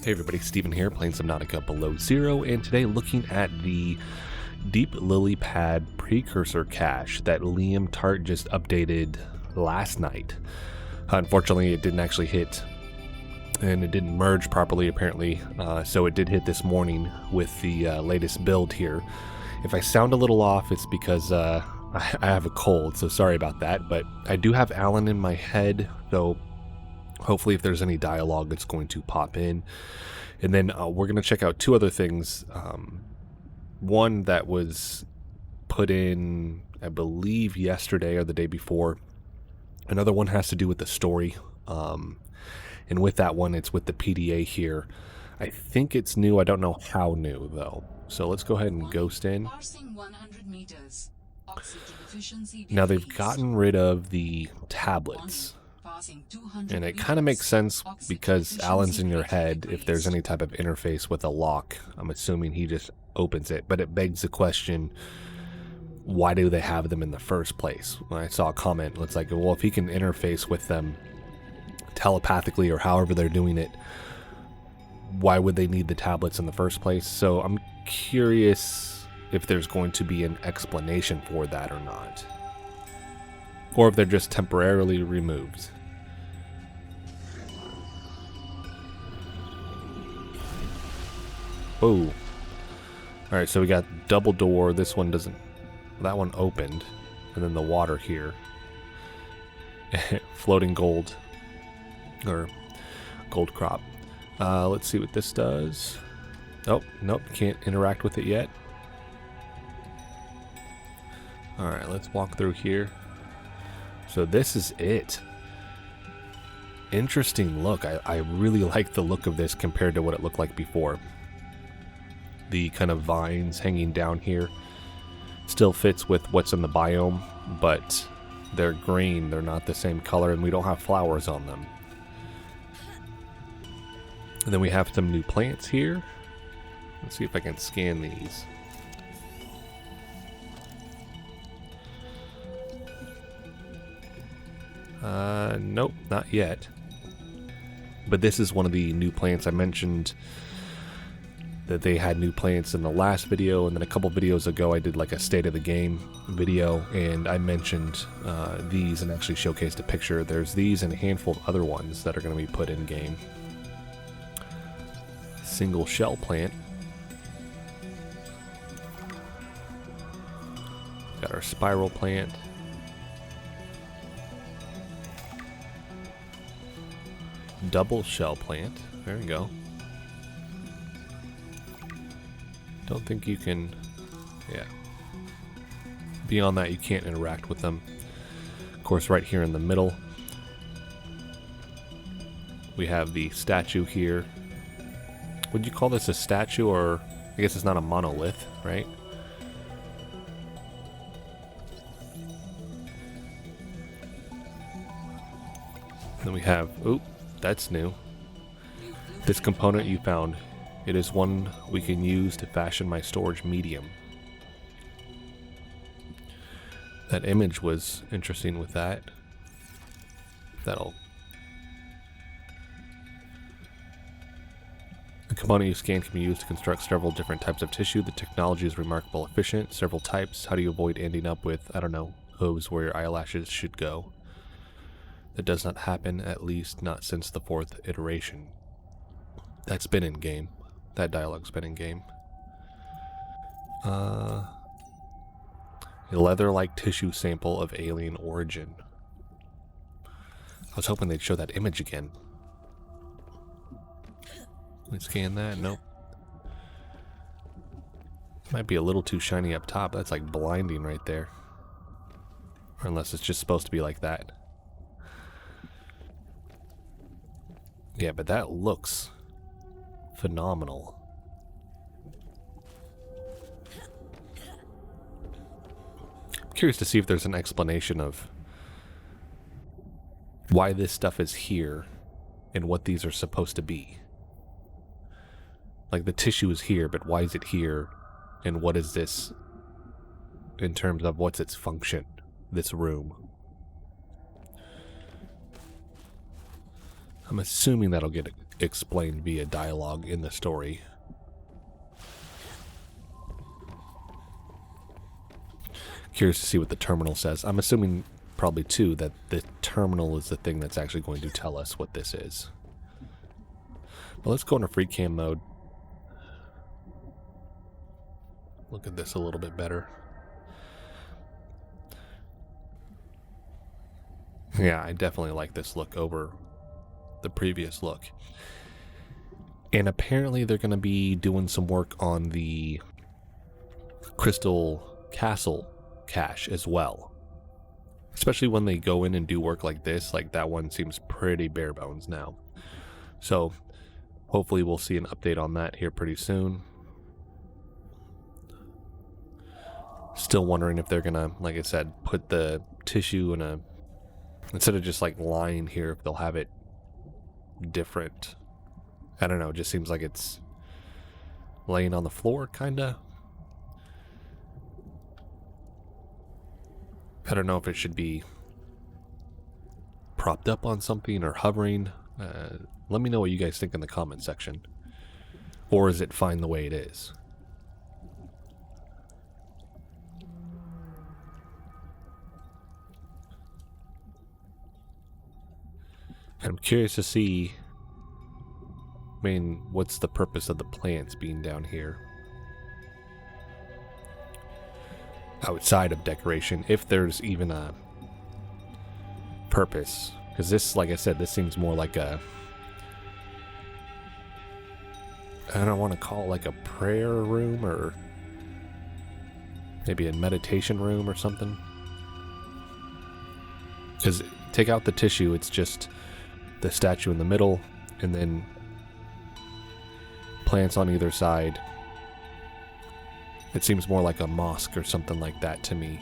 Hey everybody, Steven here, playing Subnautica Below Zero, and today looking at the Deep Lilypad Precursor Cache that Liam Tart just updated last night. Unfortunately, it didn't actually hit, and it didn't merge properly apparently, so it did hit this morning with the latest build here. If I sound a little off, it's because I have a cold, so sorry about that, but I do have Alan in my head, so hopefully if there's any dialogue it's going to pop in. And then we're going to check out two other things. One that was put in, I believe, yesterday or the day before. Another one has to do with the story. And with that one, it's with the PDA here. I think it's new. I don't know how new, though. So let's go ahead and ghost in. Now they've gotten rid of the tablets. And it kind of makes sense because Alan's in your head. If there's any type of interface with a lock, I'm assuming he just opens it. But it begs the question, why do they have them in the first place? When I saw a comment, it's like, well, if he can interface with them telepathically or however they're doing it, why would they need the tablets in the first place? So I'm curious if there's going to be an explanation for that or not. Or if they're just temporarily removed. Oh. Alright, so we got double door. This one doesn't... That one opened. And then the water here. Floating gold. Or gold crop. Let's see what this does. Oh, nope. Can't interact with it yet. Alright, let's walk through here. So this is it. Interesting look. I really like the look of this compared to what it looked like before. The kind of vines hanging down here still fits with what's in the biome, but they're green. They're not the same color, and we don't have flowers on them. And then we have some new plants here. Let's see if I can scan these. Nope, not yet. But this is one of the new plants. I mentioned that they had new plants in the last video, and then a couple videos ago I did like a state of the game video, and I mentioned these and actually showcased a picture. There's these and a handful of other ones that are going to be put in game. Single shell plant. Got our spiral plant. Double shell plant. There we go. Don't think you can... Yeah. Beyond that, you can't interact with them. Of course, right here in the middle, we have the statue here. Would you call this a statue, or... I guess it's not a monolith, right? Then we have... Oop. That's new. This component you found. It is one we can use to fashion my storage medium. That image was interesting with that. The component you scan can be used to construct several different types of tissue. The technology is remarkable efficient. Several types. How do you avoid ending up with, I don't know, hooves where your eyelashes should go? That does not happen, at least not since the 4th iteration. That's been in game. That dialogue's been in game. A leather-like tissue sample of alien origin. I was hoping they'd show that image again. Let's scan that. Nope. Might be a little too shiny up top. That's like blinding right there. Or unless it's just supposed to be like that. Yeah, but that looks phenomenal. I'm curious to see if there's an explanation of why this stuff is here and what these are supposed to be. Like the tissue is here, but why is it here? And what is this in terms of what's its function, this room? I'm assuming that'll get explained via dialogue in the story. Curious to see what the terminal says. I'm assuming probably too that the terminal is the thing that's actually going to tell us what this is. But let's go into free cam mode. Look at this a little bit better. Yeah, I definitely like this look over the previous look. And apparently they're going to be doing some work on the Crystal Castle cache as well. Especially when they go in and do work like this, like that one seems pretty bare bones now. So hopefully we'll see an update on that here pretty soon. Still wondering if they're gonna, like I said, put the tissue in a, instead of just like lying here, if they'll have it different. I don't know, it just seems like it's laying on the floor, kinda. I don't know if it should be propped up on something or hovering. Let me know what you guys think in the comment section. Or is it fine the way it is? I'm curious to see, I mean, what's the purpose of the plants being down here? Outside of decoration, if there's even a purpose. Because this, like I said, this seems more like a, I don't want to call it like a prayer room, or maybe a meditation room or something. Because take out the tissue, it's just the statue in the middle, and then plants on either side. It seems more like a mosque or something like that to me.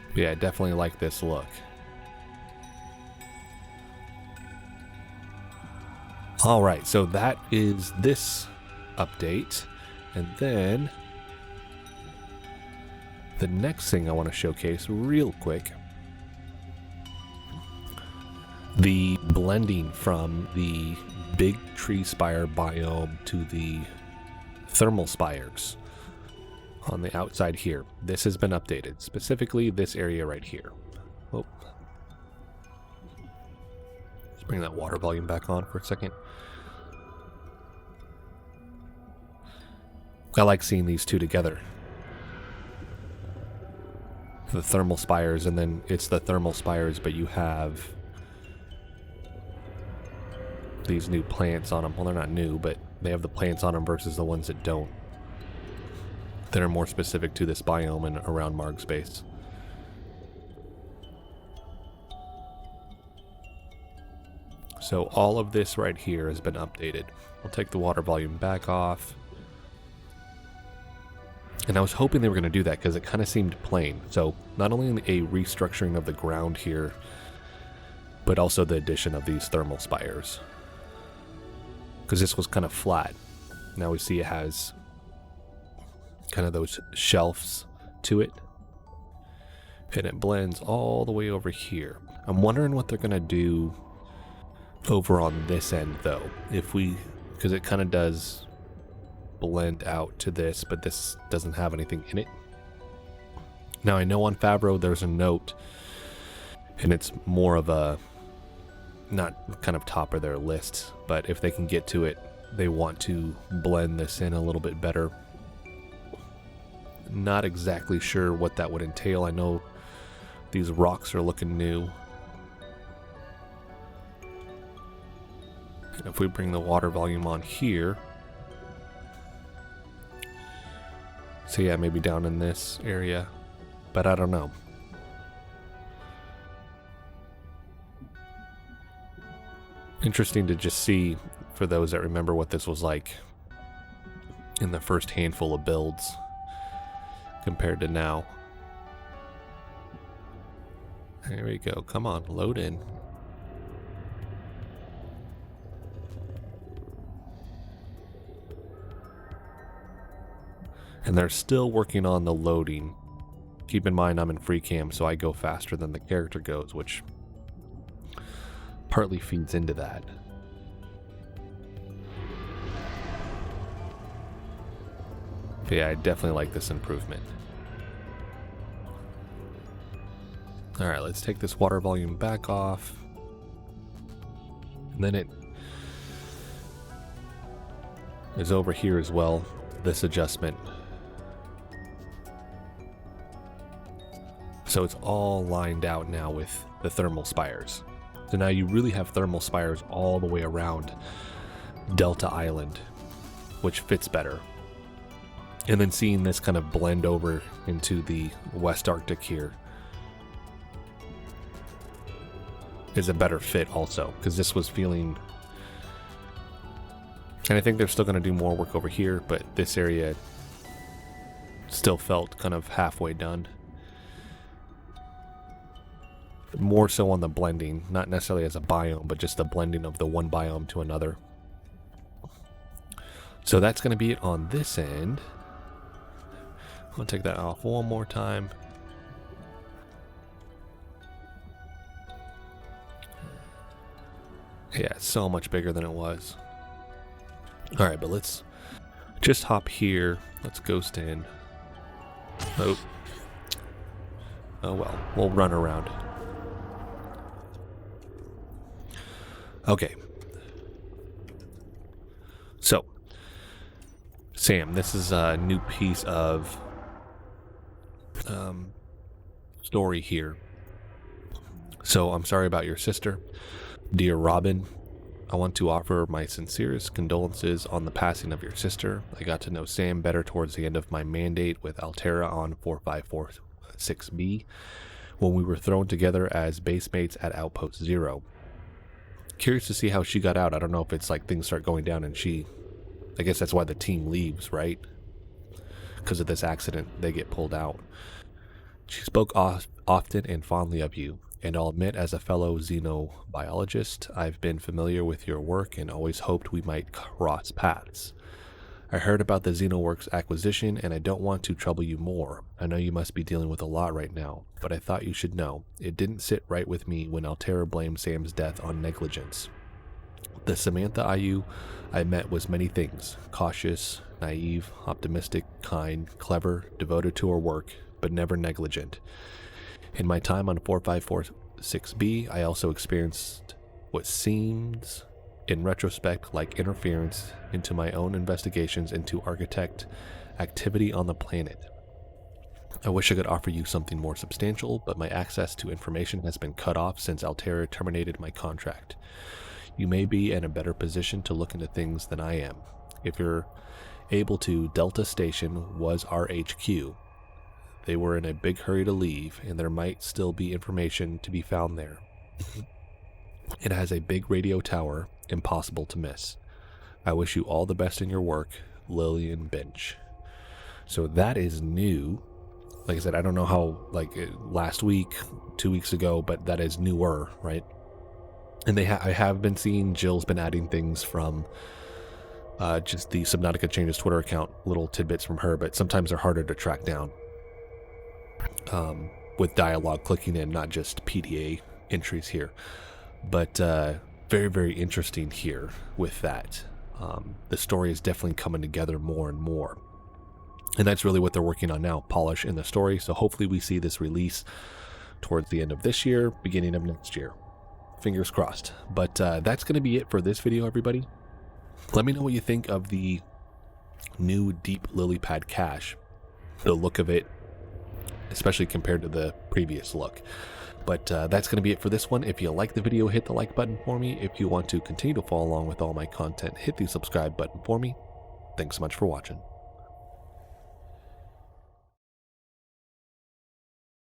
But yeah, I definitely like this look. Alright, so that is this update. And then the next thing I want to showcase real quick, the blending from the big tree spire biome to the thermal spires on the outside here. This has been updated, specifically this area right here. Oh. Let's bring that water volume back on for a second. I like seeing these two together. The thermal spires, and then it's the thermal spires, but you have these new plants on them. Well, they're not new, but they have the plants on them versus the ones that don't, that are more specific to this biome and around Marg's base. So all of this right here has been updated. I'll take the water volume back off. And I was hoping they were going to do that because it kind of seemed plain. So not only a restructuring of the ground here, but also the addition of these thermal spires. Because this was kind of flat. Now we see it has kind of those shelves to it. And it blends all the way over here. I'm wondering what they're going to do over on this end though. If we, because it kind of does blend out to this, but this doesn't have anything in it. Now I know on Favreau there's a note, and it's more of a, not kind of top of their list, but if they can get to it, they want to blend this in a little bit better. Not exactly sure what that would entail. I know these rocks are looking new. And if we bring the water volume on here, so yeah, maybe down in this area, but I don't know. Interesting to just see, for those that remember what this was like in the first handful of builds compared to now. There we go. Come on, load in. And they're still working on the loading. Keep in mind I'm in free cam, so I go faster than the character goes, which partly feeds into that. But yeah, I definitely like this improvement. Alright, let's take this water volume back off. And then it is over here as well, this adjustment. So it's all lined out now with the thermal spires. So now you really have thermal spires all the way around Delta Island, which fits better. And then seeing this kind of blend over into the West Arctic here is a better fit also, because this was feeling, and I think they're still going to do more work over here, but this area still felt kind of halfway done. More so on the blending, not necessarily as a biome, but just the blending of the one biome to another. So that's going to be it on this end. I'll take that off one more time. Yeah, it's so much bigger than it was. Alright, but let's just hop here. Let's ghost in. Oh. Oh well, we'll run around. Okay. So, Sam, this is a new piece of story here. So, I'm sorry about your sister. Dear Robin, I want to offer my sincerest condolences on the passing of your sister. I got to know Sam better towards the end of my mandate with Altera on 4546B when we were thrown together as basemates at Outpost Zero. Curious to see how she got out. I don't know if it's like things start going down and I guess that's why the team leaves, right? Because of this accident, they get pulled out. She spoke often and fondly of you. And I'll admit, as a fellow xenobiologist, I've been familiar with your work and always hoped we might cross paths. I heard about the XenoWorks acquisition, and I don't want to trouble you more. I know you must be dealing with a lot right now, but I thought you should know. It didn't sit right with me when Altera blamed Sam's death on negligence. The Samantha IU I met was many things. Cautious, naive, optimistic, kind, clever, devoted to her work, but never negligent. In my time on 4546B, I also experienced what seems, in retrospect, like interference into my own investigations into architect activity on the planet. I wish I could offer you something more substantial, but my access to information has been cut off since Altera terminated my contract. You may be in a better position to look into things than I am. If you're able to, Delta Station was our HQ. They were in a big hurry to leave, and there might still be information to be found there. It has a big radio tower, impossible to miss. I wish you all the best in your work, Lillian Bench. So that is new. Like I said, I don't know how, last week, 2 weeks ago, but that is newer, right? And I have been seeing Jill's been adding things from just the Subnautica Changes Twitter account, little tidbits from her, but sometimes they're harder to track down. With dialogue clicking in, not just PDA entries here. But very, very interesting here with that. The story is definitely coming together more and more. And that's really what they're working on now, polish in the story. So hopefully we see this release towards the end of this year, beginning of next year. Fingers crossed. But that's going to be it for this video, everybody. Let me know what you think of the new Deep Lilypad cache. The look of it, especially compared to the previous look. But that's going to be it for this one. If you like the video, hit the like button for me. If you want to continue to follow along with all my content, hit the subscribe button for me. Thanks so much for watching.